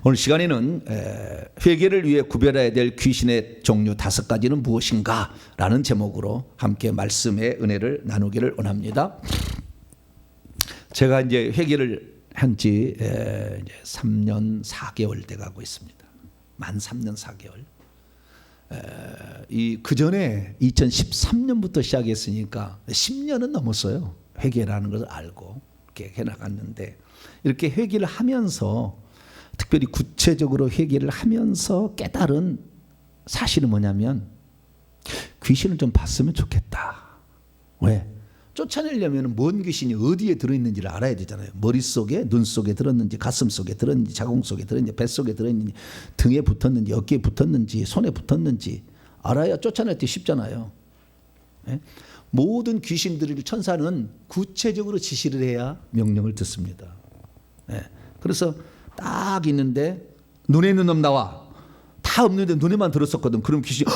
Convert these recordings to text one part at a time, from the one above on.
오늘 시간에는 회개를 위해 구별해야 될 귀신의 종류 5가지는 무엇인가 라는 제목으로 함께 말씀의 은혜를 나누기를 원합니다. 제가 이제 회개를 한 지 3년 4개월 돼 가고 있습니다. 만 3년 4개월. 그 전에 2013년부터 시작했으니까 10년은 넘었어요. 회개라는 것을 알고 이렇게 해나갔는데, 이렇게 회개를 하면서 특별히 구체적으로 회개를 하면서 깨달은 사실은 뭐냐면, 귀신을 좀 봤으면 좋겠다. 왜? 쫓아내려면 뭔 귀신이 어디에 들어있는지를 알아야 되잖아요. 머릿속에, 눈 속에 들었는지, 가슴 속에 들었는지, 자궁 속에 들었는지, 뱃 속에 들었는지, 등에 붙었는지, 어깨에 붙었는지, 손에 붙었는지 알아야 쫓아낼 때 쉽잖아요. 네? 모든 귀신들을 천사는 구체적으로 지시를 해야 명령을 듣습니다. 네. 그래서 딱 있는데 눈에 있는 놈 나와. 다 없는데 눈에만 들었었거든. 그럼 귀신이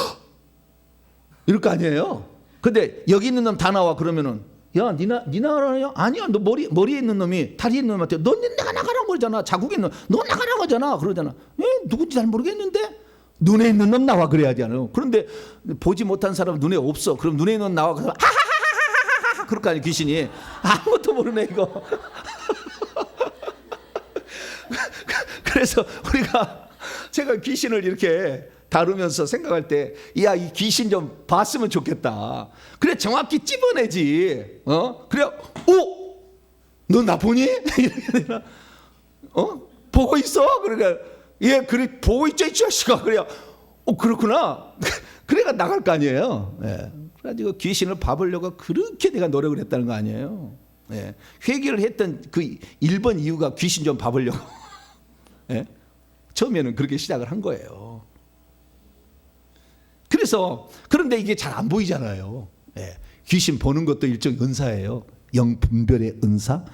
이럴 거 아니에요. 근데 여기 있는 놈 다 나와. 그러면은 야, 니 나가라냐? 아니야. 너 머리에 있는 놈이, 다리에 있는 놈한테 넌 내가 나가라고 그러잖아. 자국에 있는 너 나가라고 하잖아. 그러잖아. 누군지 잘 모르겠는데 눈에 있는 놈 나와 그래야지 않아요. 그런데 보지 못한 사람은 눈에 없어. 그럼 눈에 있는 놈 나와. 그래서 하하하하하하 그럴 거 아니에요. 귀신이 아무것도 모르네 이거. 그래서 제가 귀신을 이렇게 다루면서 생각할 때, 야, 이 귀신 좀 봤으면 좋겠다. 그래 정확히 찝어내지. 그래, 너 나 보니? 보고 있어? 그러니까 예, 그래 보고 있죠, 이 자식아. 그래야 그렇구나. 그래가 나갈 거 아니에요. 예. 그래가지고 귀신을 봐보려고 그렇게 내가 노력을 했다는 거 아니에요. 예. 회개를 했던 그 1번 이유가 귀신 좀 봐보려고. 예? 처음에는 그렇게 시작을 한 거예요. 그런데 이게 잘 안 보이잖아요. 예. 귀신 보는 것도 일종 은사예요. 영 분별의 은사,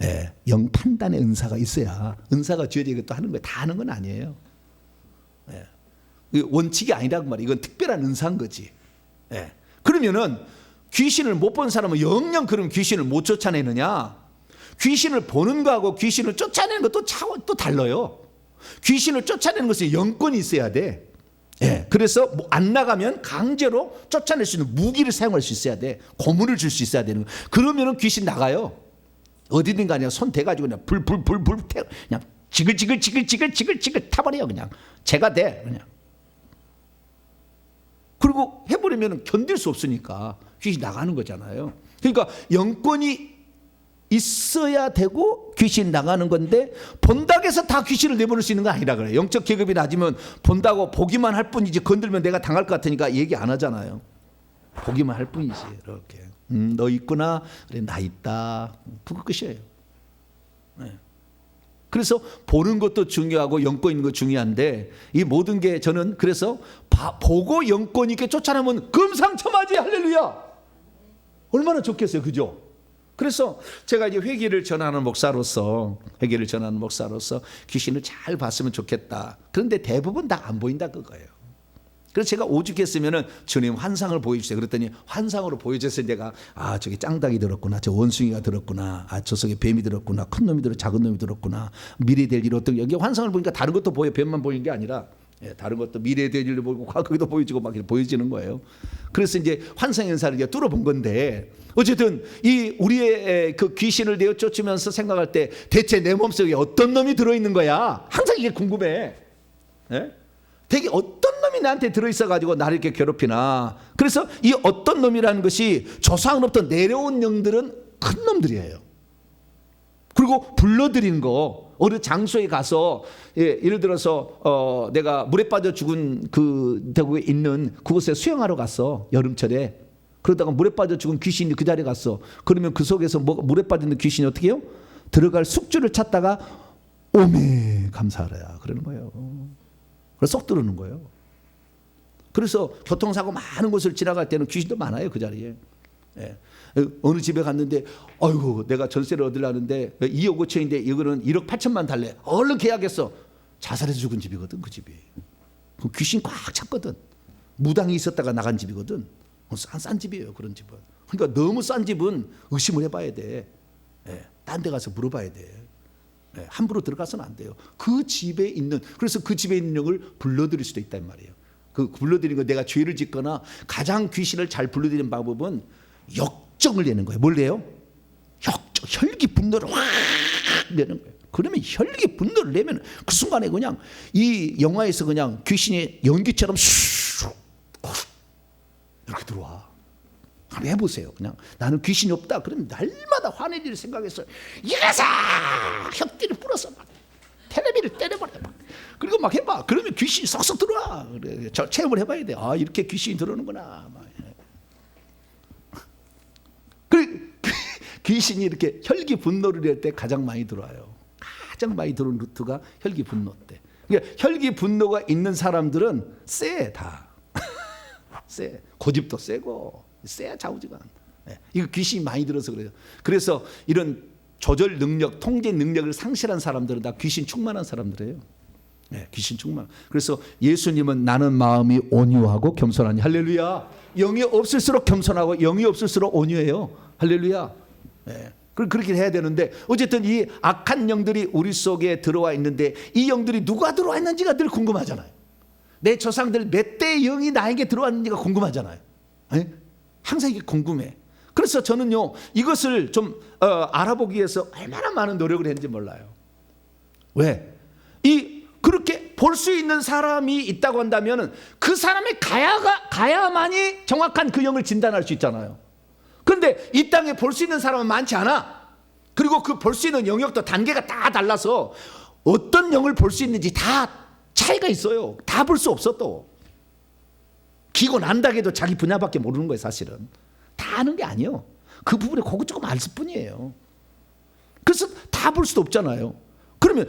예. 영 판단의 은사가 있어야 은사가 주어지게 또 하는 거예요. 다 하는 건 아니에요. 예. 원칙이 아니라고 말이에요. 이건 특별한 은사인 거지. 예. 그러면은 귀신을 못 본 사람은 영영 그럼 귀신을 못 쫓아내느냐? 귀신을 보는 거하고 귀신을 쫓아내는 것도 또 달라요. 귀신을 쫓아내는 것은 영권이 있어야 돼. 예, 그래서 안 나가면 강제로 쫓아낼 수 있는 무기를 사용할 수 있어야 돼. 고문을 줄 수 있어야 되는 거예요. 그러면은 귀신 나가요. 어디든 간에 손 대가지고 그냥 불 그냥 지글 타버려요. 그냥 제가 돼 그냥. 그리고 해버리면 견딜 수 없으니까 귀신 나가는 거잖아요. 그러니까 영권이 있어야 되고 귀신 나가는 건데, 본다고 해서 다 귀신을 내보낼 수 있는 건 아니라 그래요. 영적 계급이 낮으면 본다고 보기만 할 뿐이지, 건들면 내가 당할 것 같으니까 얘기 안 하잖아요. 보기만 할 뿐이지. 이렇게 너 있구나. 그래, 나 있다. 그거 끝이에요. 네. 그래서 보는 것도 중요하고 영권 있는 거 중요한데, 이 모든 게 저는 그래서 보고 영권 있게 쫓아내면 금상첨화지. 할렐루야. 얼마나 좋겠어요. 그죠? 그래서 제가 이제 회개를 전하는 목사로서 귀신을 잘 봤으면 좋겠다. 그런데 대부분 다 안 보인다 그거예요. 그래서 제가 오죽했으면은 주님 환상을 보여주세요. 그랬더니 환상으로 보여줘서 내가 저기 짱닭이 들었구나, 저 원숭이가 들었구나, 저 속에 뱀이 들었구나, 큰 놈이 들었구나, 작은 놈이 들었구나, 미래 될 일 어떤 여기 환상을 보니까 다른 것도 보여. 뱀만 보이는 게 아니라 다른 것도 미래 될 일도 보이고 과거도 보여지고 막 이렇게 보여지는 거예요. 그래서 이제 환상 현상을 이제 뚫어본 건데, 어쨌든 이 우리의 그 귀신을 내어 쫓으면서 생각할 때 대체 내 몸속에 어떤 놈이 들어있는 거야? 항상 이게 궁금해. 되게 어떤 놈이 나한테 들어있어가지고 나를 이렇게 괴롭히나. 그래서 이 어떤 놈이라는 것이 조상으로부터 내려온 영들은 큰 놈들이에요. 그리고 불러들이는 거, 어느 장소에 가서, 예를 들어서 내가 물에 빠져 죽은 그 대구에 있는 그곳에 수영하러 갔어, 여름철에. 그러다가 물에 빠져 죽은 귀신이 그 자리에 갔어. 그러면 그 속에서 물에 빠져 있는 귀신이 어떻게 해요? 들어갈 숙주를 찾다가 오메 감사하라 그러는 거예요. 그래서 쏙 들어오는 거예요. 그래서 교통사고 많은 곳을 지나갈 때는 귀신도 많아요, 그 자리에. 예. 어느 집에 갔는데, 아이고 내가 전세를 얻으려는데 2억 5천인데 이거는 1억 8천만 달래. 얼른 계약했어. 자살해서 죽은 집이거든, 그 집이. 그 귀신 꽉 찼거든. 무당이 있었다가 나간 집이거든. 싼 집이에요, 그런 집은. 그러니까 너무 싼 집은 의심을 해봐야 돼. 딴 데 가서 물어봐야 돼. 함부로 들어가서는 안 돼요. 그 집에 있는, 그래서 그 집에 있는 영을 불러들일 수도 있단 말이에요. 그 불러들이는 거, 내가 죄를 짓거나 가장 귀신을 잘 불러들이는 방법은 역정을 내는 거예요. 뭘 내요? 역정, 혈기 분노를 확 내는 거예요. 그러면 혈기 분노를 내면 그 순간에 그냥 이 영화에서 그냥 귀신이 연기처럼 슉 이렇게 들어와. 한번 해보세요. 그냥 나는 귀신이 없다. 그러면 날마다 화낼 일을 생각해서 이래서 혁기를 불어서 막 텔레비를 때려버려. 그리고 막 해봐. 그러면 귀신이 쏙쏙 들어와. 그래, 저 체험을 해봐야 돼. 아, 이렇게 귀신이 들어오는구나. 귀신이 이렇게 혈기 분노를 낼 때 가장 많이 들어와요. 가장 많이 들어오는 루트가 혈기 분노 때. 그러니까 혈기 분노가 있는 사람들은 쎄 다. 쎄. 고집도 세고 쎄야 좌우지간. 이거 귀신이 많이 들어서 그래요. 그래서 이런 조절 능력, 통제 능력을 상실한 사람들은 다 귀신 충만한 사람들이에요. 귀신 충만. 그래서 예수님은 나는 마음이 온유하고 겸손하니, 할렐루야. 영이 없을수록 겸손하고 영이 없을수록 온유해요. 할렐루야. 그렇게 해야 되는데, 어쨌든 이 악한 영들이 우리 속에 들어와 있는데 이 영들이 누가 들어와 있는지가 늘 궁금하잖아요. 내 조상들 몇 대의 영이 나에게 들어왔는지가 궁금하잖아요. 항상 이게 궁금해. 그래서 저는요, 이것을 좀 알아보기 위해서 얼마나 많은 노력을 했는지 몰라요. 왜? 그렇게 볼 수 있는 사람이 있다고 한다면 그 사람이 가야만이 정확한 그 영을 진단할 수 있잖아요. 그런데 이 땅에 볼 수 있는 사람은 많지 않아. 그리고 그 볼 수 있는 영역도 단계가 다 달라서 어떤 영을 볼 수 있는지 다 차이가 있어요. 다 볼 수 없어. 또 기고 난다 해도 자기 분야밖에 모르는 거예요. 사실은 다 아는 게 아니에요. 그 부분에 그거 조금 알 뿐이에요. 그래서 다 볼 수도 없잖아요. 그러면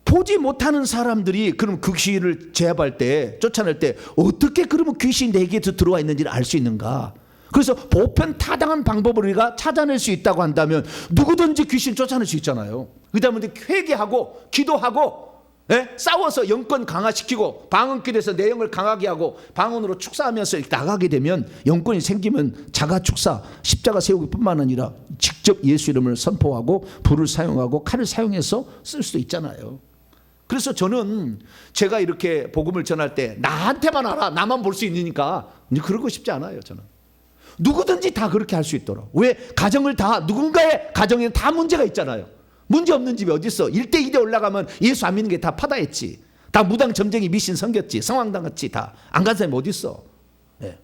보지 못하는 사람들이 그럼 그 귀신을 제압할 때, 쫓아낼 때 어떻게 그러면 귀신이 내게 들어와 있는지를 알 수 있는가? 그래서 보편타당한 방법을 우리가 찾아낼 수 있다고 한다면 누구든지 귀신 쫓아낼 수 있잖아요. 그 다음에 회개하고 기도하고, 싸워서 영권 강화시키고 방언길에서 내 영을 강하게 하고 방언으로 축사하면서 나가게 되면, 영권이 생기면 자가 축사, 십자가 세우기 뿐만 아니라 직접 예수 이름을 선포하고 불을 사용하고 칼을 사용해서 쓸 수도 있잖아요. 그래서 저는 제가 이렇게 복음을 전할 때 나한테만 알아, 나만 볼 수 있으니까 그러고 싶지 않아요. 저는 누구든지 다 그렇게 할 수 있도록. 왜? 가정을 다, 누군가의 가정에는 다 문제가 있잖아요. 문제 없는 집이 어디 있어? 1대 2대 올라가면 예수 안 믿는 게 다 파다했지. 다 무당 점쟁이 미신 섬겼지. 성황당했지. 다 안 간 사람이 어디 있어?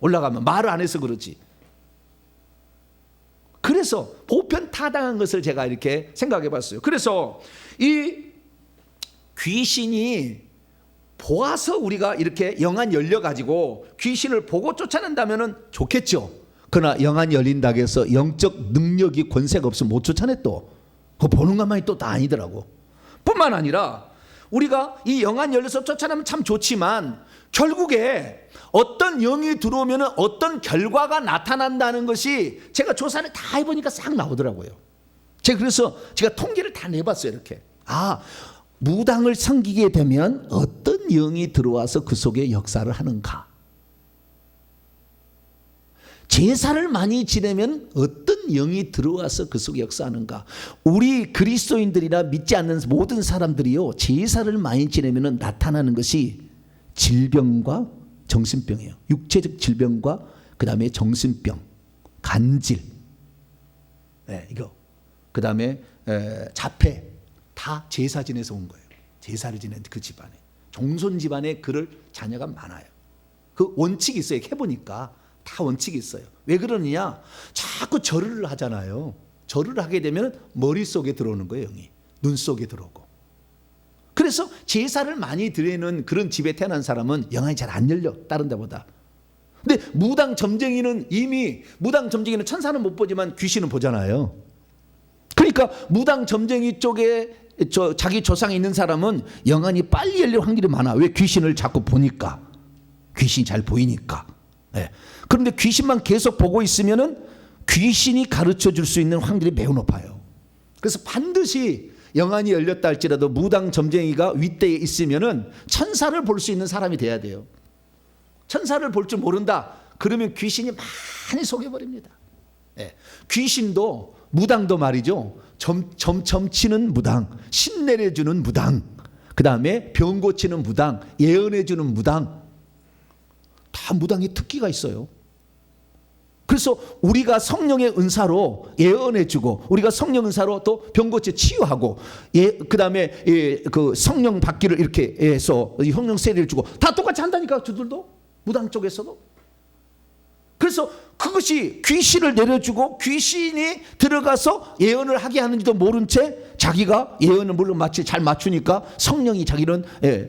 올라가면 말을 안 해서 그러지. 그래서 보편타당한 것을 제가 이렇게 생각해 봤어요. 그래서 이 귀신이 보아서 우리가 이렇게 영안 열려가지고 귀신을 보고 쫓아낸다면 좋겠죠. 그러나 영안 열린다고 해서 영적 능력이 권세가 없으면 못 쫓아내. 또 그거 보는 것만이 또 다 아니더라고. 뿐만 아니라 우리가 이 영안 열려서 쫓아내면 참 좋지만 결국에 어떤 영이 들어오면 어떤 결과가 나타난다는 것이 제가 조사를 다 해보니까 싹 나오더라고요. 그래서 제가 통계를 다 내봤어요. 이렇게 무당을 섬기게 되면 어떤 영이 들어와서 그 속에 역사를 하는가, 제사를 많이 지내면 어떤 영이 들어와서 그 속에 역사하는가. 우리 그리스도인들이나 믿지 않는 모든 사람들이요, 제사를 많이 지내면 나타나는 것이 질병과 정신병이에요. 육체적 질병과 그 다음에 정신병, 간질, 이거, 그 다음에 자폐, 다 제사 지내서 온 거예요. 제사를 지낸 그 집안에, 종손 집안에 그럴 자녀가 많아요. 그 원칙이 있어요. 해보니까 다 원칙이 있어요. 왜 그러느냐? 자꾸 절을 하잖아요. 절을 하게 되면 머릿속에 들어오는 거예요. 영이 눈 속에 들어오고. 그래서 제사를 많이 드리는 그런 집에 태어난 사람은 영안이 잘 안 열려, 다른 데보다. 근데 무당 점쟁이는 천사는 못 보지만 귀신은 보잖아요. 그러니까 무당 점쟁이 쪽에 자기 조상이 있는 사람은 영안이 빨리 열릴 확률이 많아. 왜? 귀신을 자꾸 보니까, 귀신이 잘 보이니까. 그런데 귀신만 계속 보고 있으면은 귀신이 가르쳐 줄 수 있는 확률이 매우 높아요. 그래서 반드시 영안이 열렸다 할지라도 무당 점쟁이가 윗대에 있으면은 천사를 볼 수 있는 사람이 돼야 돼요. 천사를 볼 줄 모른다 그러면 귀신이 많이 속여버립니다. 귀신도 무당도 말이죠. 점점 치는 무당, 신내려주는 무당, 그 다음에 병 고치는 무당, 예언해주는 무당, 다 무당의 특기가 있어요. 그래서 우리가 성령의 은사로 예언해주고, 우리가 성령 은사로 또 병 고쳐 치유하고, 그 다음에 그 성령 받기를 이렇게 해서 성령 세례를 주고, 다 똑같이 한다니까, 저들도 무당 쪽에서도. 그래서 그것이 귀신을 내려주고 귀신이 들어가서 예언을 하게 하는지도 모른 채 자기가 예언을 물론 마치 잘 맞추니까 성령이 자기는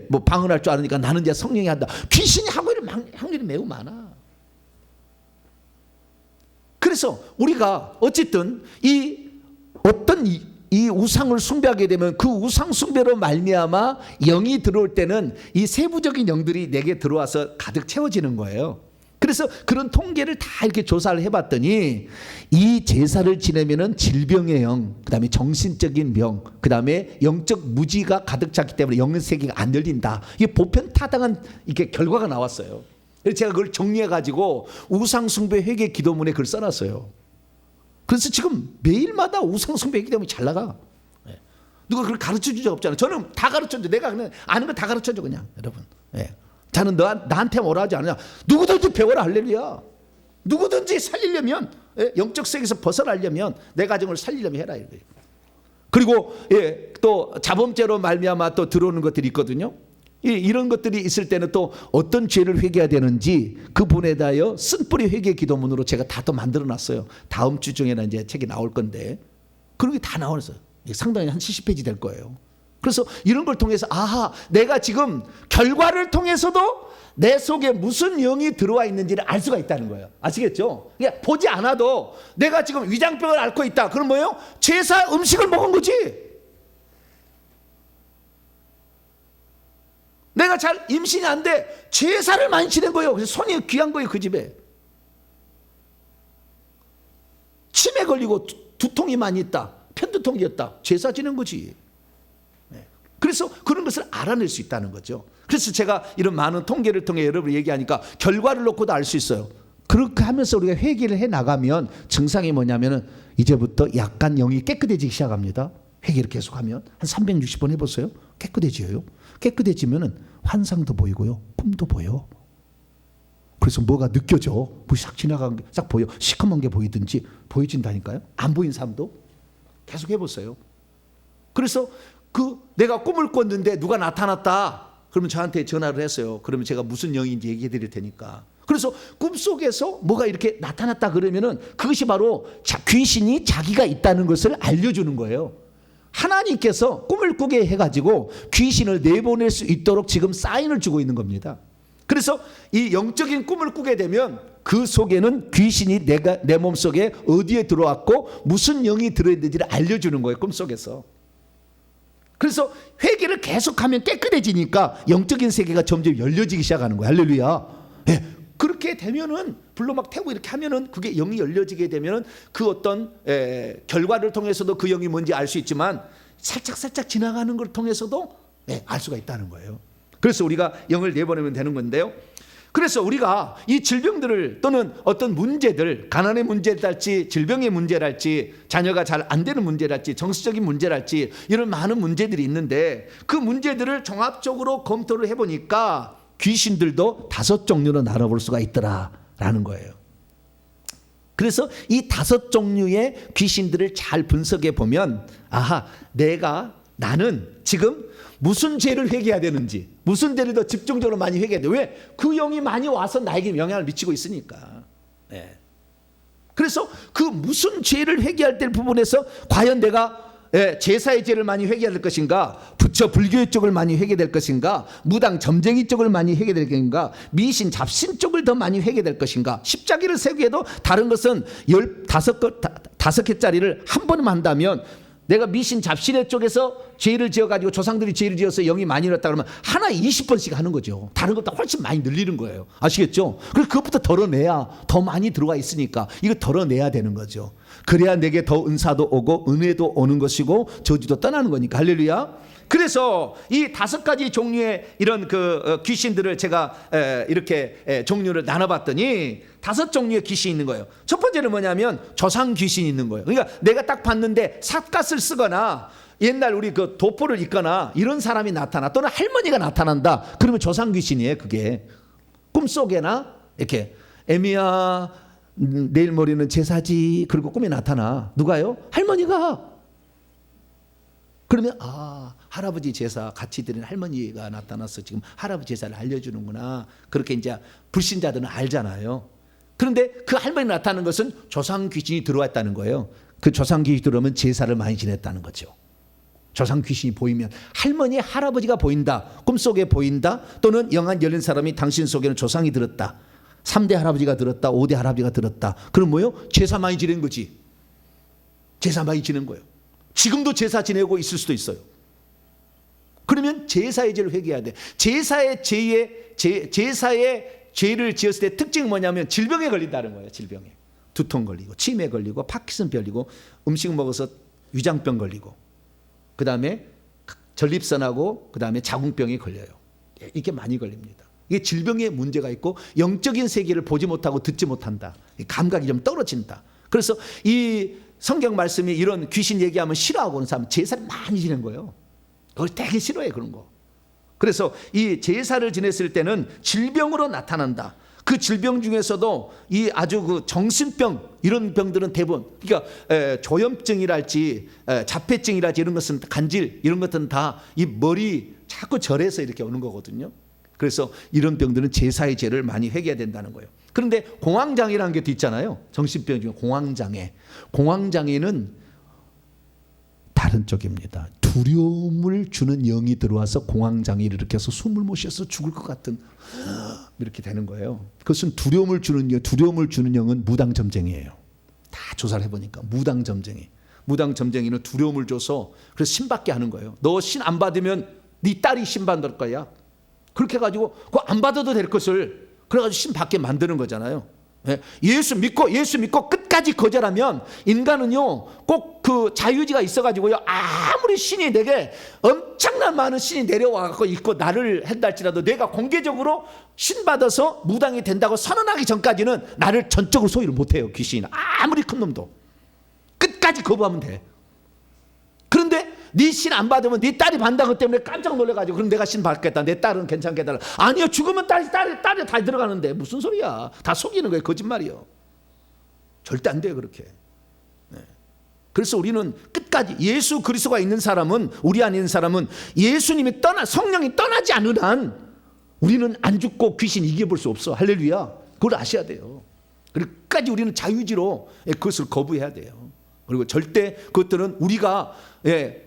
뭐 방언할 줄 아니까 나는 이제 성령이 한다. 귀신이 하고 있는 확률이 매우 많아. 그래서 우리가 어쨌든 이 우상을 숭배하게 되면 그 우상 숭배로 말미암아 영이 들어올 때는 이 세부적인 영들이 내게 들어와서 가득 채워지는 거예요. 그래서 그런 통계를 다 이렇게 조사를 해봤더니 이 제사를 지내면은 질병의 영, 그 다음에 정신적인 병, 그 다음에 영적 무지가 가득 찼기 때문에 영의 세계가 안 열린다. 이게 보편타당한 이렇게 결과가 나왔어요. 그래서 제가 그걸 정리해가지고 우상숭배 회개 기도문에 그걸 써놨어요. 그래서 지금 매일마다 우상숭배 회개 기도문이 잘 나가. 누가 그걸 가르쳐준 적 없잖아요. 저는 다 가르쳐줘. 내가 그냥 아는 거 다 가르쳐줘 그냥 여러분. 자는 나한테 뭐라 하지 않느냐. 누구든지 배워라. 할렐루야. 누구든지 살리려면, 영적 세계에서 벗어나려면, 내 가정을 살리려면 해라 이거예요. 그리고 또 자범죄로 말미암아 또 들어오는 것들이 있거든요. 이런 것들이 있을 때는 또 어떤 죄를 회개해야 되는지 그 부분에 대하여 쓴뿌리 회개 기도문으로 제가 다 또 만들어놨어요. 다음 주 중에는 이제 책이 나올 건데 그런 게 다 나와서 상당히 한 70페이지 될 거예요. 그래서 이런 걸 통해서 아하, 내가 지금 결과를 통해서도 내 속에 무슨 영이 들어와 있는지를 알 수가 있다는 거예요. 아시겠죠? 그러니까 보지 않아도 내가 지금 위장병을 앓고 있다. 그럼 뭐예요? 제사 음식을 먹은 거지. 내가 잘 임신이 안 돼. 제사를 많이 지낸 거예요. 그래서 손이 귀한 거예요. 그 집에. 치매 걸리고 두통이 많이 있다. 편두통이었다. 제사 지낸 거지. 그래서 그런 것을 알아낼 수 있다는 거죠. 그래서 제가 이런 많은 통계를 통해 여러분이 얘기하니까 결과를 놓고도 알 수 있어요. 그렇게 하면서 우리가 회개를 해 나가면 증상이 뭐냐면은 이제부터 약간 영이 깨끗해지기 시작합니다. 회개를 계속하면 한 360번 해보세요. 깨끗해져요. 깨끗해지면은 환상도 보이고요, 꿈도 보여. 그래서 뭐가 느껴져. 뭐 싹 지나간 게 싹 보여. 시커먼 게 보이든지 보여진다니까요. 안 보인 사람도 계속 해보세요. 그래서 내가 꿈을 꿨는데 누가 나타났다. 그러면 저한테 전화를 했어요. 그러면 제가 무슨 영인지 얘기해 드릴 테니까. 그래서 꿈속에서 뭐가 이렇게 나타났다 그러면은 그것이 바로 귀신이 자기가 있다는 것을 알려주는 거예요. 하나님께서 꿈을 꾸게 해가지고 귀신을 내보낼 수 있도록 지금 사인을 주고 있는 겁니다. 그래서 이 영적인 꿈을 꾸게 되면 그 속에는 귀신이 내 몸속에 어디에 들어왔고 무슨 영이 들어있는지를 알려주는 거예요. 꿈속에서. 그래서 회개를 계속하면 깨끗해지니까 영적인 세계가 점점 열려지기 시작하는 거예요. 할렐루야. 그렇게 되면은 불로 막 태우고 이렇게 하면은 그게 영이 열려지게 되면은 그 어떤 결과를 통해서도 그 영이 뭔지 알 수 있지만 살짝 지나가는 걸 통해서도 알 수가 있다는 거예요. 그래서 우리가 영을 내보내면 되는 건데요. 그래서 우리가 이 질병들을 또는 어떤 문제들, 가난의 문제랄지 질병의 문제랄지 자녀가 잘 안 되는 문제랄지 정서적인 문제랄지 이런 많은 문제들이 있는데 그 문제들을 종합적으로 검토를 해보니까 귀신들도 5종류로 나눠볼 수가 있더라라는 거예요. 그래서 이 5종류의 귀신들을 잘 분석해 보면 아하, 나는 지금 무슨 죄를 회개해야 되는지, 무슨 죄를 더 집중적으로 많이 회개해야 돼. 왜? 그 영이 많이 와서 나에게 영향을 미치고 있으니까. 그래서 그 무슨 죄를 회개할 때 부분에서 과연 내가 제사의 죄를 많이 회개할 것인가, 부처 불교의 쪽을 많이 회개될 것인가, 무당 점쟁이 쪽을 많이 회개될 것인가, 미신 잡신 쪽을 더 많이 회개될 것인가. 십자기를 세우게 해도 다른 것은 5개짜리를 한 번만 한다면 내가 미신 잡신의 쪽에서 죄를 지어가지고 조상들이 죄를 지어서 영이 많이 일었다 그러면 하나 20번씩 하는 거죠. 다른 것보다 훨씬 많이 늘리는 거예요. 아시겠죠? 그래서 그것부터 덜어내야 더 많이 들어가 있으니까 이거 덜어내야 되는 거죠. 그래야 내게 더 은사도 오고 은혜도 오는 것이고 저주도 떠나는 거니까. 할렐루야. 그래서 이 5가지 종류의 이런 귀신들을 제가 이렇게 종류를 나눠봤더니 5종류의 귀신이 있는 거예요. 첫 번째는 뭐냐면 조상 귀신이 있는 거예요. 그러니까 내가 딱 봤는데 삿갓을 쓰거나 옛날 우리 도포를 입거나 이런 사람이 나타나, 또는 할머니가 나타난다. 그러면 조상 귀신이에요. 그게 꿈속에나 이렇게 애미야 내일 모레는 제사지, 그리고 꿈에 나타나. 누가요? 할머니가. 그러면 할아버지 제사 같이 드리는 할머니가 나타나서 지금 할아버지 제사를 알려주는구나. 그렇게 이제 불신자들은 알잖아요. 그런데 그 할머니 나타나는 것은 조상 귀신이 들어왔다는 거예요. 그 조상 귀신이 들어오면 제사를 많이 지냈다는 거죠. 조상 귀신이 보이면, 할머니 할아버지가 보인다, 꿈속에 보인다, 또는 영안 열린 사람이 당신 속에는 조상이 들었다, 3대 할아버지가 들었다, 5대 할아버지가 들었다. 그럼 뭐요? 제사 많이 지낸 거지. 제사 많이 지낸 거예요. 지금도 제사 지내고 있을 수도 있어요. 그러면 제사의 죄를 회개해야 돼. 제사의 죄를 지었을 때 특징이 뭐냐면 질병에 걸린다는 거예요. 질병에. 두통 걸리고, 치매 걸리고, 파킨슨 걸리고, 음식 먹어서 위장병 걸리고, 그 다음에 전립선하고 그 다음에 자궁병이 걸려요. 이게 많이 걸립니다. 이게 질병에 문제가 있고 영적인 세계를 보지 못하고 듣지 못한다. 감각이 좀 떨어진다. 그래서 이 성경 말씀이 이런 귀신 얘기하면 싫어하고 오는 사람 제사를 많이 지낸 거예요. 그걸 되게 싫어해, 그런 거. 그래서 이 제사를 지냈을 때는 질병으로 나타난다. 그 질병 중에서도 이 아주 정신병, 이런 병들은 대부분, 그러니까 조현증이랄지 자폐증이랄지 이런 것은, 간질 이런 것들은 다 이 머리 자꾸 절에서 이렇게 오는 거거든요. 그래서 이런 병들은 제사의 죄를 많이 회개해야 된다는 거예요. 그런데 공황장애라는 게 또 있잖아요. 정신병 중에 공황장애. 공황장애는 다른 쪽입니다. 두려움을 주는 영이 들어와서 공황장애를 일으켜서 숨을 못 쉬어서 죽을 것 같은 이렇게 되는 거예요. 그것은 두려움을 주는 영은 무당점쟁이에요. 다 조사를 해보니까 무당점쟁이. 무당점쟁이는 두려움을 줘서 그래서 신받게 하는 거예요. 너 신 안 받으면 네 딸이 신 받을 거야. 그렇게 해가지고 그거 안 받아도 될 것을 그래가지고 신 받게 만드는 거잖아요. 예수 믿고 끝까지 거절하면 인간은요 꼭 그 자유의지가 있어가지고요, 아무리 신이 내게 엄청난 많은 신이 내려와서 있고 나를 한달지라도 내가 공개적으로 신 받아서 무당이 된다고 선언하기 전까지는 나를 전적으로 소유를 못해요. 귀신이 아무리 큰 놈도 끝까지 거부하면 돼. 그런데 네 신 안 받으면 네 딸이 받는다고 때문에 깜짝 놀래가지고 그럼 내가 신 받겠다, 내 딸은 괜찮게 해달라. 아니요, 죽으면 딸이 다 들어가는데 무슨 소리야. 다 속이는 거예요. 거짓말이요. 절대 안 돼요, 그렇게. 그래서 우리는 끝까지 예수 그리스도가 있는 사람은, 우리 안에 있는 사람은 예수님이 성령이 떠나지 않는 한 우리는 안 죽고 귀신 이겨볼 수 없어. 할렐루야. 그걸 아셔야 돼요. 그리고 끝까지 우리는 자유의지로 그것을 거부해야 돼요. 그리고 절대 그것들은 우리가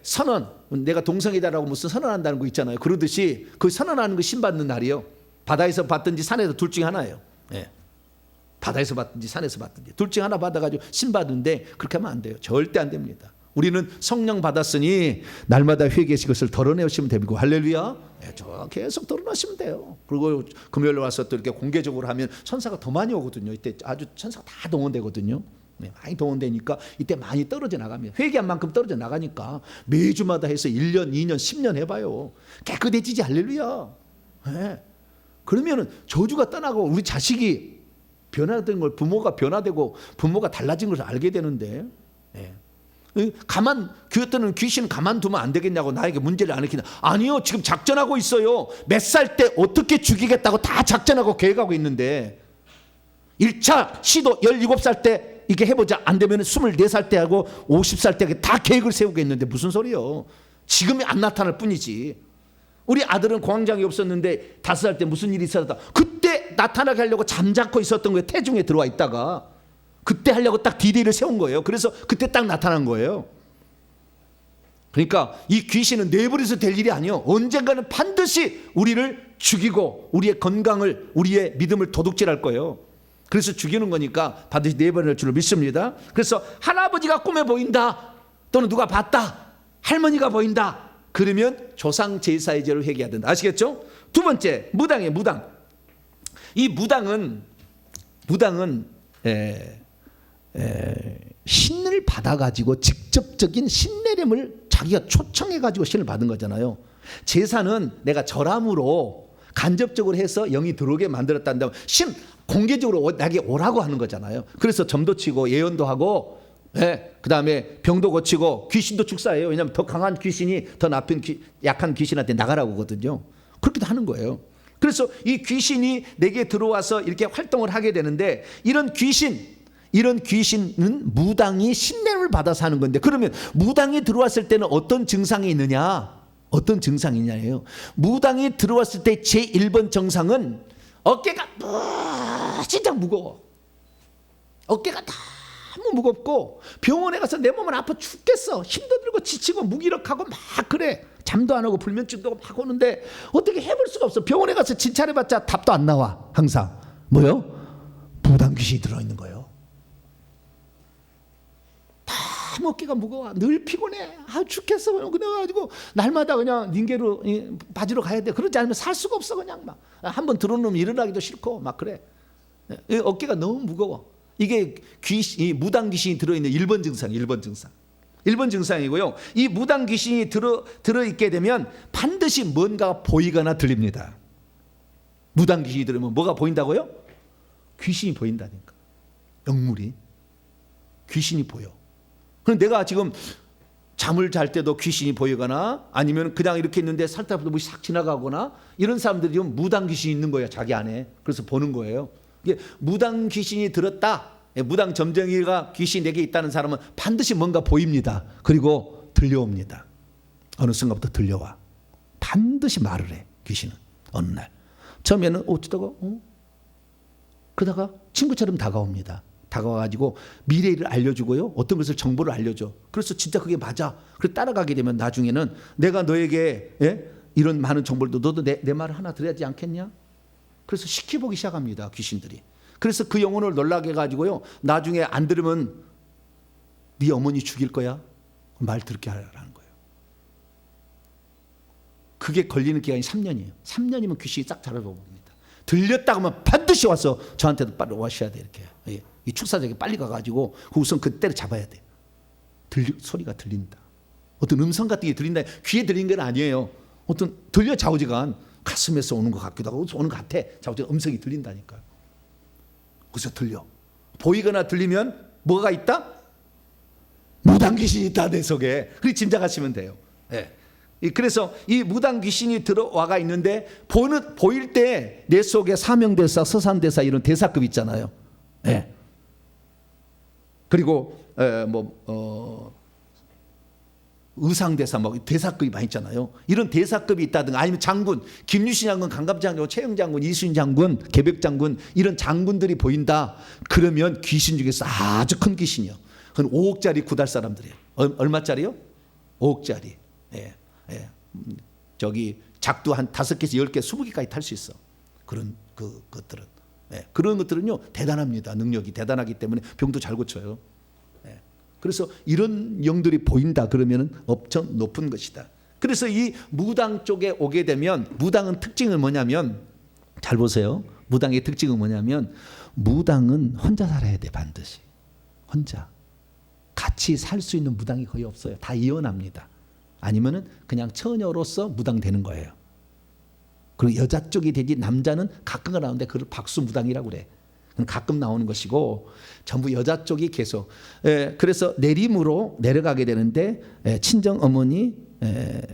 선언, 내가 동성애자라고 무슨 선언한다는 거 있잖아요. 그러듯이 그 선언하는 거 신받는 날이요. 바다에서 받든지 산에서 둘 중에 하나예요. 바다에서 받든지 산에서 받든지 둘 중에 하나 받아가지고 신받는데 그렇게 하면 안 돼요. 절대 안 됩니다. 우리는 성령 받았으니 날마다 회개하시 것을 덜어내시면 되고, 할렐루야. 저 계속 덜어내시면 돼요. 그리고 금요일 와서 또 이렇게 공개적으로 하면 천사가 더 많이 오거든요. 이때 아주 천사가 다 동원되거든요. 많이 동원되니까 이때 많이 떨어져 나갑니다. 회개한 만큼 떨어져 나가니까 매주마다 해서 1년, 2년, 10년 해봐요. 깨끗해지지. 할렐루야. 그러면은 저주가 떠나고 우리 자식이 변화된 걸, 부모가 변화되고 부모가 달라진 것을 알게 되는데, 그랬더니 귀신 가만두면 안 되겠냐고 나에게 문제를 안 일으키나. 아니요, 지금 작전하고 있어요. 몇 살 때 어떻게 죽이겠다고 다 작전하고 계획하고 있는데, 1차 시도 17살 때 이게 해보자, 안 되면 24살 때 하고 50살 때 다 계획을 세우고 있는데 무슨 소리요. 지금이 안 나타날 뿐이지. 우리 아들은 공황장애 없었는데 5살 때 무슨 일이 있었다, 그때 나타나게 하려고 잠자코 있었던 거예요. 태중에 들어와 있다가 그때 하려고 딱 디데이를 세운 거예요. 그래서 그때 딱 나타난 거예요. 그러니까 이 귀신은 내버려서 될 일이 아니에요. 언젠가는 반드시 우리를 죽이고 우리의 건강을, 우리의 믿음을 도둑질할 거예요. 그래서 죽이는 거니까 반드시 내버릴 줄을 믿습니다. 그래서 할아버지가 꿈에 보인다, 또는 누가 봤다, 할머니가 보인다, 그러면 조상 제사의 죄를 회개해야 된다. 아시겠죠? 두 번째, 무당이에요. 무당. 이 무당은 신을 받아가지고 직접적인 신내림을 자기가 초청해가지고 신을 받은 거잖아요. 제사는 내가 절함으로 간접적으로 해서 영이 들어오게 만들었다는데 신 공개적으로 나에게 오라고 하는 거잖아요. 그래서 점도 치고 예언도 하고, 그 다음에 병도 고치고 귀신도 축사해요. 왜냐하면 더 강한 귀신이 더 약한 귀신한테 나가라고 하거든요. 그렇게도 하는 거예요. 그래서 이 귀신이 내게 들어와서 이렇게 활동을 하게 되는데, 이런 귀신은 무당이 신냄을 받아서 하는 건데, 그러면 무당이 들어왔을 때는 어떤 증상이 있느냐? 어떤 증상이 있냐예요. 무당이 들어왔을 때 제1번 증상은 어깨가 진짜 무거워. 어깨가 너무 무겁고 병원에 가서 내 몸은 아파 죽겠어. 힘도 들고 지치고 무기력하고 막 그래. 잠도 안 오고 불면증도 막 오는데 어떻게 해볼 수가 없어. 병원에 가서 진찰해봤자 답도 안 나와. 항상 뭐요? 무당 귀신이 들어있는 거예요. 너무 어깨가 무거워. 늘 피곤해. 죽겠어. 그래가지고 날마다 그냥 닌게로 바지로 가야 돼. 그러지 않으면 살 수가 없어. 그냥 막 한번 들어놓으면 일어나기도 싫고 막 그래. 어깨가 너무 무거워. 이게 이 무당 귀신이 들어있는 1번 증상. 1번 증상이고요. 이 무당 귀신이 들어있게 되면 반드시 뭔가 보이거나 들립니다. 무당 귀신이 들으면 뭐가 보인다고요? 귀신이 보인다니까. 영물이. 귀신이 보여. 그럼 내가 지금 잠을 잘 때도 귀신이 보이거나 아니면 그냥 이렇게 있는데 살짝 보면 싹 지나가거나 이런 사람들이 좀 무당 귀신이 있는 거예요. 자기 안에. 그래서 보는 거예요. 이게 무당 귀신이 들었다. 무당 점쟁이가 귀신이 내게 있다는 사람은 반드시 뭔가 보입니다. 그리고 들려옵니다. 어느 순간부터 들려와. 반드시 말을 해. 귀신은. 어느 날. 처음에는 어쩌다가 그러다가 친구처럼 다가옵니다. 다가와가지고 미래를 알려주고요. 어떤 것을 정보를 알려줘. 그래서 진짜 그게 맞아. 그래서 따라가게 되면 나중에는 내가 너에게 이런 많은 정보를 너도 내 말을 하나 들어야지 않겠냐? 그래서 시켜보기 시작합니다. 귀신들이. 그래서 그 영혼을 놀라게 해가지고요. 나중에 안 들으면 네 어머니 죽일 거야. 말 들게 하라는 거예요. 그게 걸리는 기간이 3년이에요. 3년이면 귀신이 싹 자라봅니다. 들렸다고 하면 반드시 와서 저한테도 빨리 와셔야 돼. 이렇게. 이 축사장에 빨리 가가지고 우선 그때를 잡아야 돼. 소리가 들린다. 어떤 음성 같은 게 들린다. 귀에 들린 건 아니에요. 어떤 들려 좌우지간 가슴에서 오는 것 같기도 하고 오는 것 같아. 좌우지간 음성이 들린다니까요. 그래서 들려. 보이거나 들리면 뭐가 있다? 무당 귀신이 있다 내 속에. 그렇게 짐작하시면 돼요. 그래서 이 무당 귀신이 들어와가 있는데 보일 때 내 속에 사명대사, 서산대사 이런 대사급 있잖아요. 그리고 의상대사 대사급이 많이 있잖아요. 이런 대사급이 있다든가 아니면 장군, 김유신 장군, 강갑 장군, 최영 장군, 이순신 장군, 계백 장군 이런 장군들이 보인다. 그러면 귀신 중에서 아주 큰 귀신이요. 그건 5억짜리 구달 사람들이에요. 얼마짜리요? 5억짜리. 저기 작두 한 5개에서 10개, 20개까지 탈 수 있어. 그런 것들은. 그런 것들은요 대단합니다. 능력이 대단하기 때문에 병도 잘 고쳐요. 그래서 이런 영들이 보인다 그러면 엄청 높은 것이다. 그래서 이 무당 쪽에 오게 되면 무당은 특징은 뭐냐면 잘 보세요. 무당의 특징은 뭐냐면 무당은 혼자 살아야 돼. 반드시 혼자. 같이 살 수 있는 무당이 거의 없어요. 다 이혼합니다. 아니면은 그냥 처녀로서 무당 되는 거예요. 그리고 여자 쪽이 되지 남자는 가끔 나오는데 그걸 박수무당이라고 그래. 가끔 나오는 것이고 전부 여자 쪽이 계속. 그래서 내림으로 내려가게 되는데 친정 어머니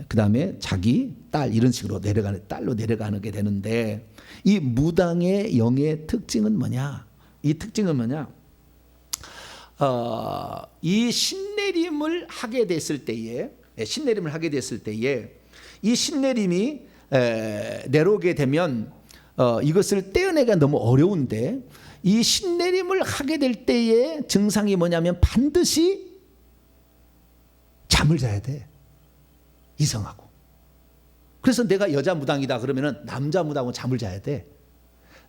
그다음에 자기 딸 이런 식으로 딸로 내려가게 되는데 이 무당의 영의 특징은 뭐냐? 이 특징은 뭐냐? 이 신내림을 하게 됐을 때에 이 신내림이 내려오게 되면 이것을 떼어내기가 너무 어려운데 이 신내림을 하게 될 때의 증상이 뭐냐면 반드시 잠을 자야 돼. 이성하고. 그래서 내가 여자 무당이다 그러면은 남자 무당하고 잠을 자야 돼.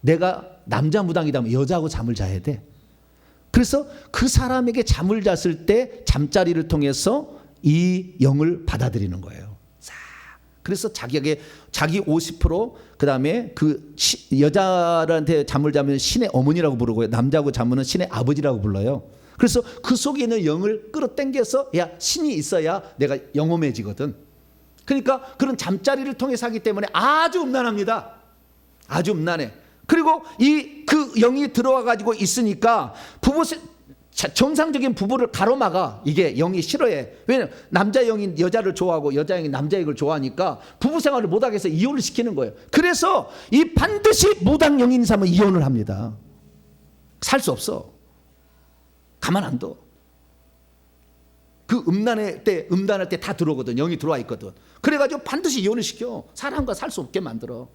내가 남자 무당이다 하면 여자하고 잠을 자야 돼. 그래서 그 사람에게 잠을 잤을 때 잠자리를 통해서 이 영을 받아들이는 거예요. 그래서 자기 50% 그다음에 그 여자한테 잠을 자면 신의 어머니라고 부르고요. 남자하고 자면은 신의 아버지라고 불러요. 그래서 그 속에 있는 영을 끌어당겨서 야 신이 있어야 내가 영험해지거든. 그러니까 그런 잠자리를 통해서 하기 때문에 아주 음란합니다. 아주 음란해. 그리고 그 영이 들어와 가지고 있으니까 정상적인 부부를 가로막아. 이게 영이 싫어해. 왜냐하면 남자 영이 여자를 좋아하고 여자 영이 남자 영을 좋아하니까 부부 생활을 못하게 해서 이혼을 시키는 거예요. 그래서 이 반드시 무당 영인 사람은 이혼을 합니다. 살 수 없어. 가만 안 둬. 그 음란할 때 다 들어오거든. 영이 들어와 있거든. 그래가지고 반드시 이혼을 시켜. 사람과 살 수 없게 만들어.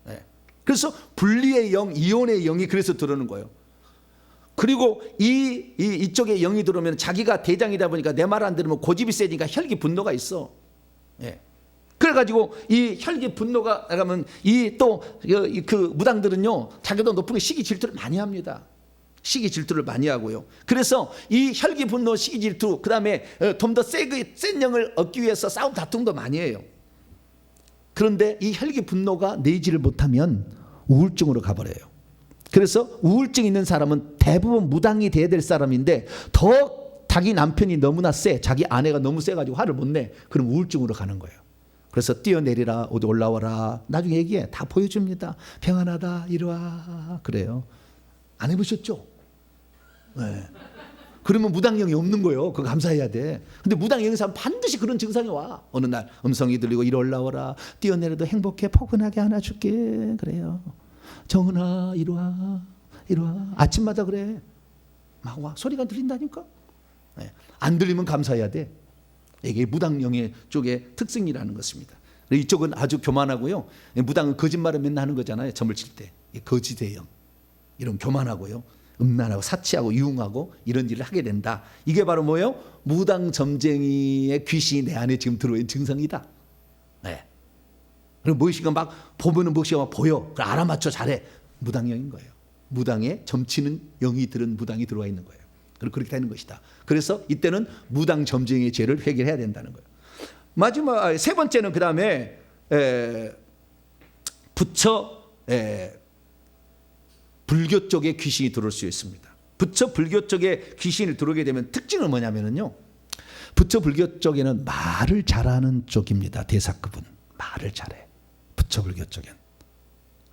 네. 그래서 분리의 영, 이혼의 영이 그래서 들어오는 거예요. 그리고 이쪽에 영이 들어오면 자기가 대장이다 보니까 내 말 안 들으면 고집이 세니까 혈기 분노가 있어. 예. 그래가지고 이 혈기 분노가 나가면 그 무당들은요 자기도 높은 게 시기 질투를 많이 합니다. 시기 질투를 많이 하고요. 그래서 이 혈기 분노, 시기 질투, 그 다음에 좀 더 센 영을 얻기 위해서 싸움 다툼도 많이 해요. 그런데 이 혈기 분노가 내지를 못하면 우울증으로 가버려요. 그래서 우울증 있는 사람은 대부분 무당이 돼야 될 사람인데 더 자기 남편이 너무나 세, 자기 아내가 너무 세가지고 화를 못 내. 그럼 우울증으로 가는 거예요. 그래서 뛰어내리라, 어디 올라와라. 나중에 얘기해. 다 보여줍니다. 평안하다, 이리 와. 그래요. 안 해보셨죠? 네. 그러면 무당영이 없는 거예요. 그거 감사해야 돼. 근데 무당영인 사람 반드시 그런 증상이 와. 어느 날 음성이 들리고 이리 올라와라. 뛰어내려도 행복해, 포근하게 안아줄게. 그래요. 정은아 이리 와. 이리 와. 아침마다 그래. 막 와. 소리가 들린다니까. 네. 안 들리면 감사해야 돼. 이게 무당영의 쪽의 특징이라는 것입니다. 이쪽은 아주 교만하고요. 무당은 거짓말을 맨날 하는 거잖아요. 점을 칠 때. 거짓의 영. 이런 교만하고요. 음란하고 사치하고 유흥하고 이런 일을 하게 된다. 이게 바로 뭐예요? 무당 점쟁이의 귀신이 내 안에 지금 들어온 증상이다. 네. 그리고 무엇인가 막 보면은 무엇인가 막 보여. 알아맞혀 잘해. 무당영인 거예요. 무당에 점치는 영이 들은 무당이 들어와 있는 거예요. 그렇게 되는 것이다. 그래서 이때는 무당 점쟁이의 죄를 해결해야 된다는 거예요. 마지막 세 번째는 그 다음에 부처 불교 쪽에 귀신이 들어올 수 있습니다. 부처 불교 쪽에 귀신이 들어오게 되면 특징은 뭐냐면요. 부처 불교 쪽에는 말을 잘하는 쪽입니다. 대사급은 말을 잘해. 부처 불교 쪽엔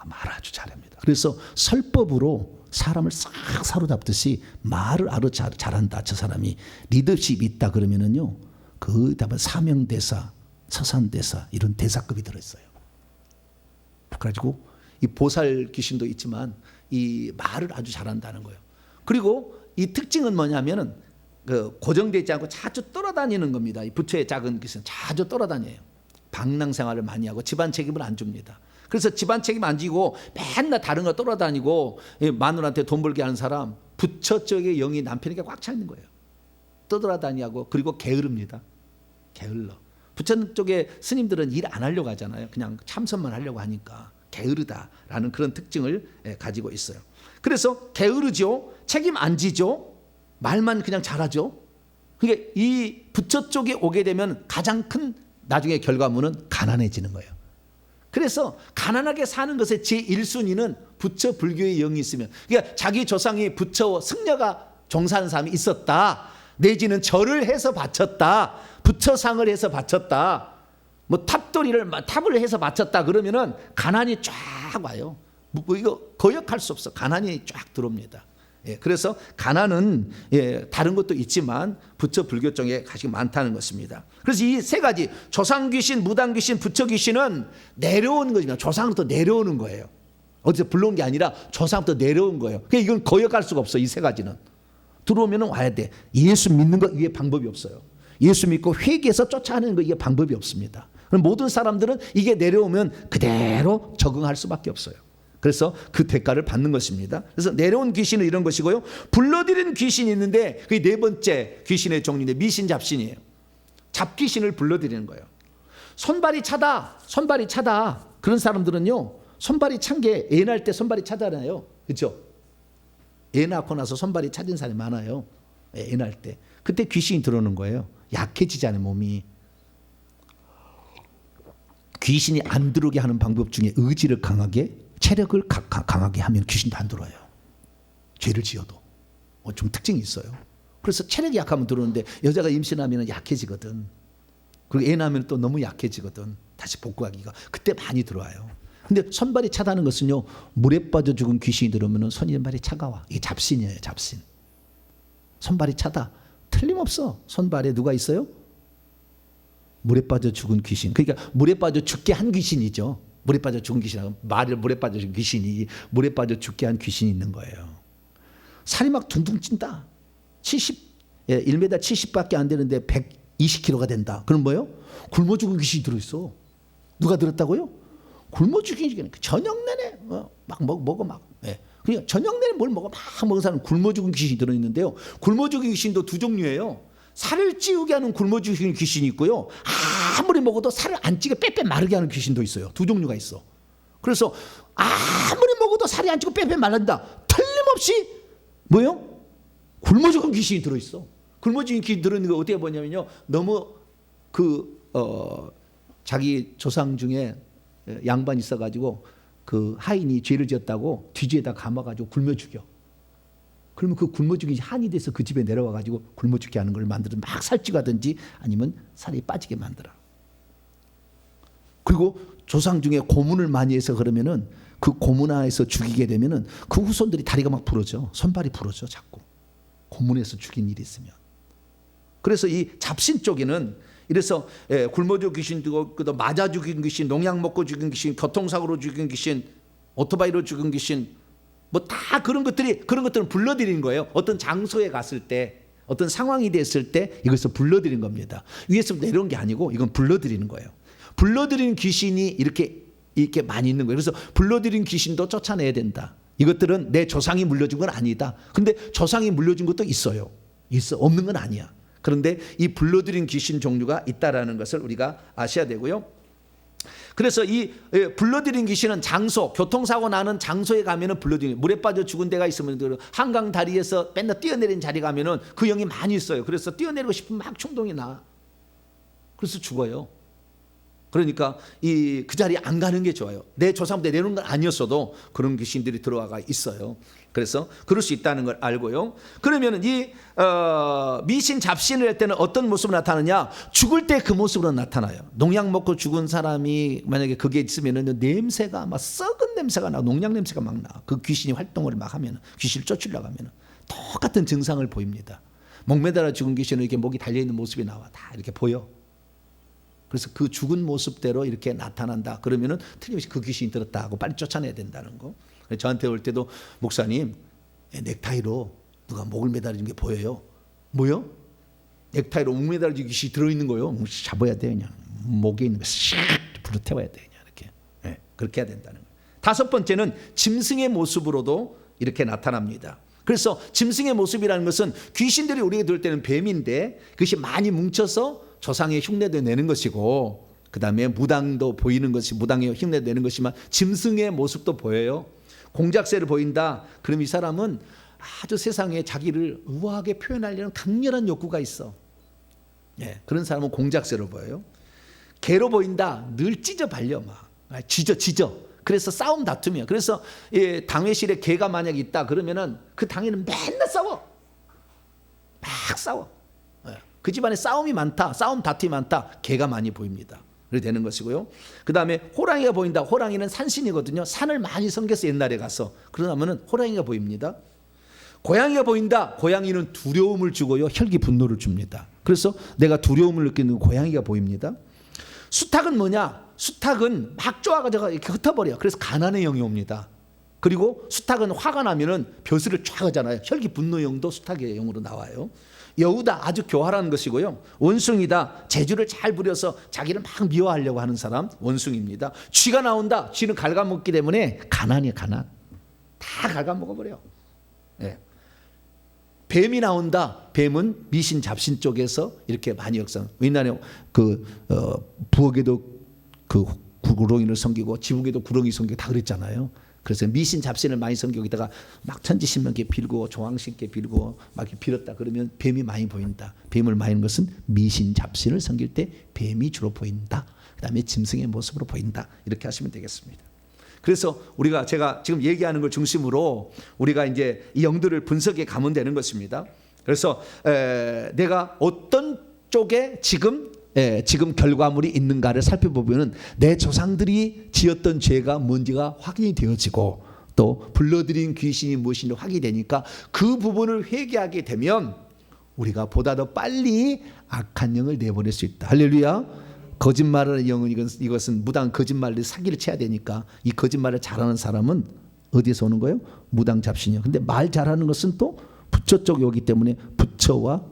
말을 아주 잘합니다. 그래서 설법으로 사람을 싹 사로잡듯이 말을 아주 잘한다. 저 사람이 리더십이 있다 그러면은요. 그 다음에 사명대사, 서산대사 이런 대사급이 들어있어요. 그래가지고 이 보살 귀신도 있지만 이 말을 아주 잘한다는 거예요. 그리고 이 특징은 뭐냐면은 그 고정되지 않고 자주 떠나다니는 겁니다. 이 부처의 작은 귀신은 자주 떠나다녀요. 방랑 생활을 많이 하고 집안 책임을 안 줍니다. 그래서 집안 책임 안 지고 맨날 다른 거 떠나다니고 마누라한테 돈 벌게 하는 사람 부처 쪽의 영이 남편에게 꽉 차 있는 거예요. 떠돌아다니고 그리고 게으릅니다. 게을러. 부처 쪽의 스님들은 일 안 하려고 하잖아요. 그냥 참선만 하려고 하니까 게으르다라는 그런 특징을 가지고 있어요. 그래서 게으르죠. 책임 안 지죠. 말만 그냥 잘하죠. 그러니까 이 부처 쪽에 오게 되면 가장 큰 나중에 결과물은 가난해지는 거예요. 그래서 가난하게 사는 것의 제1순위는 부처 불교의 영이 있으면, 그러니까 자기 조상이 부처 승려가 종사하는 사람이 있었다, 내지는 절을 해서 바쳤다, 부처상을 해서 바쳤다, 뭐 탑을 해서 바쳤다 그러면은 가난이 쫙 와요. 뭐 이거 거역할 수 없어. 가난이 쫙 들어옵니다. 그래서 가난은 다른 것도 있지만 부처 불교 쪽에 가장 많다는 것입니다. 그래서 이 세 가지 조상 귀신, 무당 귀신, 부처 귀신은 내려오는 것입니다. 조상부터 내려오는 거예요. 어디서 불러온 게 아니라 조상부터 내려온 거예요. 그러니까 이건 거역할 수가 없어. 이 세 가지는 들어오면 와야 돼. 예수 믿는 거 이게 방법이 없어요. 예수 믿고 회개해서 쫓아내는 거 이게 방법이 없습니다. 모든 사람들은 이게 내려오면 그대로 적응할 수밖에 없어요. 그래서 그 대가를 받는 것입니다. 그래서 내려온 귀신은 이런 것이고요. 불러들인 귀신이 있는데 그게 네 번째 귀신의 종류인데 미신 잡신이에요. 잡귀신을 불러들이는 거예요. 손발이 차다. 그런 사람들은요. 손발이 찬 게 애 낳을 때 손발이 차잖아요. 그렇죠? 애 낳고 나서 손발이 차진 사람이 많아요. 애 낳을 때. 그때 귀신이 들어오는 거예요. 약해지잖아요, 몸이. 귀신이 안 들어오게 하는 방법 중에 의지를 강하게, 체력을 강하게 하면 귀신도 안 들어와요. 죄를 지어도. 좀 특징이 있어요. 그래서 체력이 약하면 들어오는데 여자가 임신하면 약해지거든. 그리고 애 낳으면 또 너무 약해지거든. 다시 복구하기가. 그때 많이 들어와요. 근데 손발이 차다는 것은요, 물에 빠져 죽은 귀신이 들어오면 손발이 차가워. 이게 잡신이에요, 잡신. 손발이 차다. 틀림없어. 손발에 누가 있어요? 물에 빠져 죽은 귀신. 그러니까 물에 빠져 죽게 한 귀신이죠. 물에 빠져 죽은 귀신하고 말을 물에 빠져 죽은 귀신이 물에 빠져 죽게 한 귀신이 있는 거예요. 살이 막 둥둥 찐다. 1m 70밖에 안 되는데 120kg가 된다. 그럼 뭐예요? 굶어 죽은 귀신이 들어있어. 누가 들었다고요? 굶어 죽은 귀신. 저녁 내내 막 먹어 막. 예. 그러니까 저녁 내내 뭘 먹어 막 먹은 사람 굶어 죽은 귀신이 들어있는데요. 굶어 죽은 귀신도 두 종류예요. 살을 찌우게 하는 굶어 죽은 귀신이 있고요. 아무리 먹어도 살을 안 찌게 빼빼 마르게 하는 귀신도 있어요. 두 종류가 있어. 그래서 아무리 먹어도 살이 안 찌고 빼빼 마른다. 틀림없이 뭐요? 굶어 죽은 귀신이 들어있어. 굶어 죽은 귀신이 들어있는 거 어떻게 보냐면요. 너무 자기 조상 중에 양반이 있어가지고 그 하인이 죄를 지었다고 뒤지에다 감아가지고 굶어 죽여. 그러면 그 굶어 죽이 한이 돼서 그 집에 내려와가지고 굶어 죽게 하는 걸 만들어 막 살찌가든지 아니면 살이 빠지게 만들어. 그리고 조상 중에 고문을 많이 해서 그러면은 그 고문하에서 죽이게 되면은 그 후손들이 다리가 막 부러져. 손발이 부러져 자꾸. 고문해서 죽인 일이 있으면. 그래서 이 잡신 쪽에는 이래서 굶어 죽은 귀신도 맞아 죽인 귀신, 농약 먹고 죽인 귀신, 교통사고로 죽인 귀신, 오토바이로 죽은 귀신, 뭐 다 그런 것들은 불러들이는 거예요. 어떤 장소에 갔을 때, 어떤 상황이 됐을 때 이것을 불러들인 겁니다. 위에서 내려온 게 아니고 이건 불러들이는 거예요. 불러들이는 귀신이 이렇게 많이 있는 거예요. 그래서 불러들인 귀신도 쫓아내야 된다. 이것들은 내 조상이 물려준 건 아니다. 근데 조상이 물려준 것도 있어요. 없는 건 아니야. 그런데 이 불러들인 귀신 종류가 있다라는 것을 우리가 아셔야 되고요. 그래서 이 불러들인 귀신은 장소, 교통사고 나는 장소에 가면은 불러들인, 물에 빠져 죽은 데가 있으면 한강 다리에서 맨날 뛰어내린 자리 가면은 그 영이 많이 있어요. 그래서 뛰어내리고 싶으면 막 충동이 나. 그래서 죽어요. 그러니까 그 자리에 안 가는 게 좋아요. 내 조상부터 내려오는 건 아니었어도 그런 귀신들이 들어와가 있어요. 그래서 그럴 수 있다는 걸 알고요. 그러면은 이 미신 잡신을 할 때는 어떤 모습으로 나타나냐? 죽을 때 그 모습으로 나타나요. 농약 먹고 죽은 사람이 만약에 그게 있으면은 냄새가 막 썩은 냄새가 나, 농약 냄새가 막 나. 그 귀신이 활동을 막 하면, 귀신을 쫓으려고 하면 똑같은 증상을 보입니다. 목매달아 죽은 귀신은 이렇게 목이 달려 있는 모습이 나와, 다 이렇게 보여. 그래서 그 죽은 모습대로 이렇게 나타난다. 그러면은 틀림없이 그 귀신이 들었다 하고 빨리 쫓아내야 된다는 거. 저한테 올 때도 목사님, 넥타이로 누가 목을 매달리는 게 보여요. 뭐요? 넥타이로 목 매달리는 귀신이 들어있는 거요. 잡아야 돼 그냥. 목에 있는 거 샥 불어태워야 돼 그냥 이렇게. 네, 그렇게 해야 된다는 거예요. 다섯 번째는 짐승의 모습으로도 이렇게 나타납니다. 그래서 짐승의 모습이라는 것은 귀신들이 우리에게 들을 때는 뱀인데 그것이 많이 뭉쳐서 조상의 흉내도 내는 것이고, 그 다음에 무당도 보이는 것이 무당의 흉내도 내는 것이지만 짐승의 모습도 보여요. 공작새를 보인다. 그럼 이 사람은 아주 세상에 자기를 우아하게 표현하려는 강렬한 욕구가 있어. 예, 그런 사람은 공작새로 보여요. 개로 보인다. 늘 찢어 발려 막 짖어. 그래서 싸움 다툼이야. 그래서 당회실에 개가 만약 있다 그러면은 그 당회는 맨날 싸워. 막 싸워. 그 집안에 싸움이 많다, 싸움 다툼이 많다, 개가 많이 보입니다. 그렇게 되는 것이고요. 그 다음에 호랑이가 보인다. 호랑이는 산신이거든요. 산을 많이 섬겼어 옛날에 가서. 그러면은 호랑이가 보입니다. 고양이가 보인다. 고양이는 두려움을 주고요, 혈기 분노를 줍니다. 그래서 내가 두려움을 느끼는 고양이가 보입니다. 수탉은 뭐냐? 수탉은 막 쪼아가지고 이렇게 흩어버려. 그래서 가난의 영이 옵니다. 그리고 수탉은 화가 나면은 벼슬을 쫙 하잖아요. 혈기 분노 영도 수탉의 영으로 나와요. 여우다. 아주 교활한 것이고요. 원숭이다. 재주를 잘 부려서 자기를 막 미워하려고 하는 사람, 원숭이입니다. 쥐가 나온다. 쥐는 갉아먹기 때문에 가난이에요. 가난. 다 갉아먹어버려. 네. 뱀이 나온다. 뱀은 미신 잡신 쪽에서 이렇게 많이 역사. 옛날에 부엌에도 그 구렁이를 섬기고 지붕에도 구렁이 섬기고 다 그랬잖아요. 그래서 미신 잡신을 많이 섬기고 있다가 막 천지신명께 빌고 조왕신께 빌고 막 이렇게 빌었다 그러면 뱀이 많이 보인다. 뱀을 많이 보이는 것은 미신 잡신을 섬길 때 뱀이 주로 보인다. 그 다음에 짐승의 모습으로 보인다. 이렇게 하시면 되겠습니다. 그래서 제가 지금 얘기하는 걸 중심으로 우리가 이제 이 영들을 분석해 가면 되는 것입니다. 그래서 내가 어떤 쪽에 지금 결과물이 있는가를 살펴보면 내 조상들이 지었던 죄가 뭔지가 확인이 되어지고 또 불러들인 귀신이 무엇인지 확인이 되니까 그 부분을 회개하게 되면 우리가 보다 더 빨리 악한 영을 내보낼 수 있다. 할렐루야. 거짓말하는 영은 이것은 무당 거짓말을 사기를 쳐야 되니까 이 거짓말을 잘하는 사람은 어디에서 오는 거예요? 무당 잡신이요. 근데 말 잘하는 것은 또 부처 쪽이 오기 때문에 부처와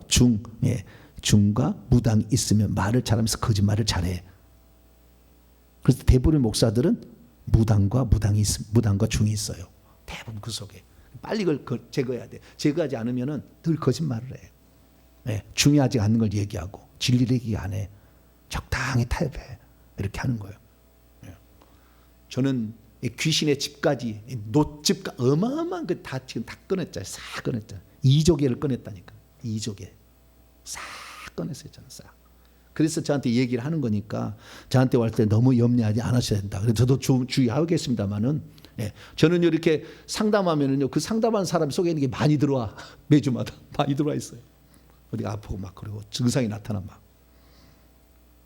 중과 무당이 있으면 말을 잘하면서 거짓말을 잘해. 그래서 대부분의 목사들은 무당과 중이 있어요. 대부분 그 속에. 빨리 그걸 제거해야 돼. 제거하지 않으면 늘 거짓말을 해. 중요하지 않는 걸 얘기하고 진리를 얘기 안 해. 적당히 타협해. 이렇게 하는 거예요. 저는 귀신의 집까지 노집까 어마어마한 거 다 지금 다 꺼냈잖아요. 싹 꺼냈잖아요. 2조개를 꺼냈다니까. 2조개 싹 꺼냈어요. 저는 싹. 그래서 저한테 얘기를 하는 거니까 저한테 올 때 너무 염려하지 않으셔야 된다. 그래서 저도 주의하겠습니다만은 저는 이렇게 상담하면은요 그 상담하는 사람 속에 있는 게 많이 들어와. 매주마다 많이 들어와 있어요. 어디가 아프고 막 그리고 증상이 나타나 막.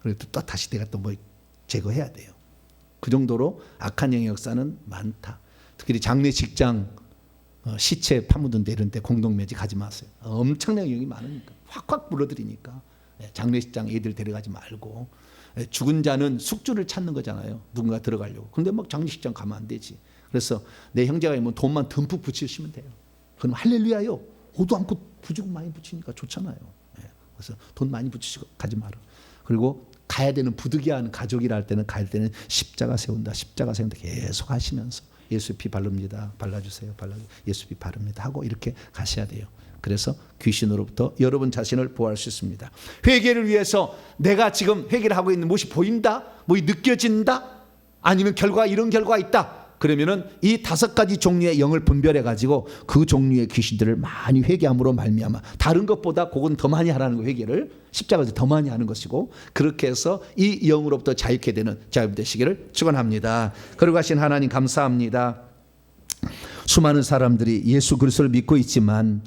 그래도 또 다시 내가 또 뭐 제거해야 돼요. 그 정도로 악한 영의 역사는 많다. 특히 장례식장 시체 파묻은 데 이런 데 공동묘지 가지 마세요. 엄청난 영이 많으니까 확확 불러들이니까 장례식장 애들 데려가지 말고 죽은 자는 숙주를 찾는 거잖아요. 누군가 들어가려고. 근데 막 장례식장 가면 안 되지. 그래서 내 형제가 있으면 돈만 듬뿍 붙이시면 돼요. 그럼 할렐루야요. 오도 않고 부주고 많이 붙이니까 좋잖아요. 그래서 돈 많이 붙이시고 가지 마라. 그리고 가야 되는 부득이한 가족이라 할 때는 가야 될 때는 십자가 세운다. 십자가 세운다. 계속 하시면서 예수 피 바릅니다. 발라주세요. 예수 피 바릅니다. 하고 이렇게 가셔야 돼요. 그래서 귀신으로부터 여러분 자신을 보호할 수 있습니다. 회개를 위해서 내가 지금 회개를 하고 있는 무엇이 보인다? 무엇이 느껴진다? 아니면 이런 결과가 있다. 그러면은 이 5가지 종류의 영을 분별해 가지고 그 종류의 귀신들을 많이 회개함으로 말미암아 다른 것보다 그건 더 많이 하라는 거 회개를 십자가에서 더 많이 하는 것이고 그렇게 해서 이 영으로부터 자유케 되는 자유 되시기를 축원합니다. 거룩하신 하나님 감사합니다. 수많은 사람들이 예수 그리스도를 믿고 있지만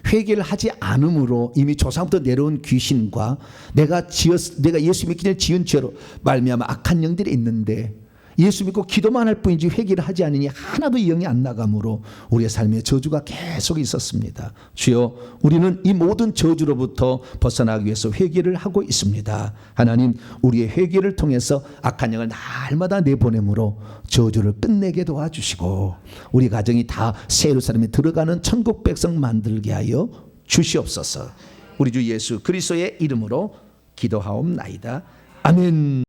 회개를 하지 않음으로 이미 조상부터 내려온 귀신과 내가 예수 믿기 전에 지은 죄로 말미암아 악한 영들이 있는데 예수 믿고 기도만 할 뿐이지 회개를 하지 않으니 하나도 영이 안 나가므로 우리의 삶에 저주가 계속 있었습니다. 주여 우리는 이 모든 저주로부터 벗어나기 위해서 회개를 하고 있습니다. 하나님 우리의 회개를 통해서 악한 영을 날마다 내보내므로 저주를 끝내게 도와주시고 우리 가정이 다 새 예루살렘에 들어가는 천국 백성 만들게 하여 주시옵소서. 우리 주 예수 그리스도의 이름으로 기도하옵나이다. 아멘.